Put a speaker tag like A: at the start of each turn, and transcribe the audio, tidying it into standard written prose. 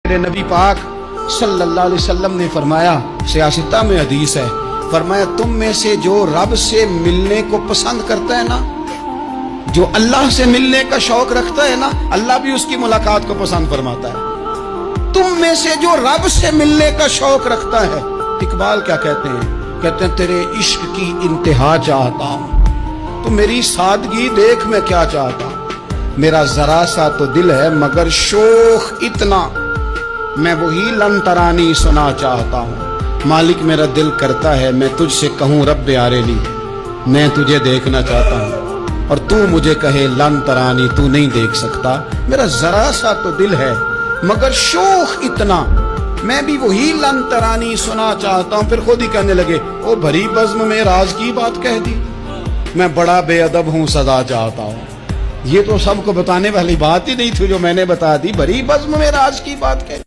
A: میرے نبی پاک صلی اللہ علیہ وسلم نے فرمایا، سیاستہ میں حدیث ہے، فرمایا تم میں سے جو رب سے ملنے کو پسند کرتا ہے نا، جو اللہ سے ملنے کا شوق رکھتا ہے نا، اللہ بھی اس کی ملاقات کو پسند فرماتا ہے۔ تم میں سے جو رب سے ملنے کا شوق رکھتا ہے، اقبال کیا کہتے ہیں؟ کہتے ہیں تیرے عشق کی انتہا چاہتا ہوں، تو میری سادگی دیکھ میں کیا چاہتا ہوں، میرا ذرا سا تو دل ہے مگر شوق اتنا، میں وہی لن ترانی سنا چاہتا ہوں، مالک میرا دل کرتا ہے میں تجھ سے کہوں رب آرینی، میں تجھے دیکھنا چاہتا ہوں اور تو مجھے کہے لن ترانی، تو نہیں دیکھ سکتا، میرا ذرا سا تو دل ہے مگر شوق اتنا، میں بھی وہی لن ترانی سنا چاہتا ہوں۔ پھر خود ہی کہنے لگے او بھری بزم میں راز کی بات کہہ دی، میں بڑا بے ادب ہوں سزا چاہتا ہوں۔ یہ تو سب کو بتانے والی بات ہی نہیں تھی جو میں نے بتا دی، بھری بزم میں راز کی بات کہہ دی۔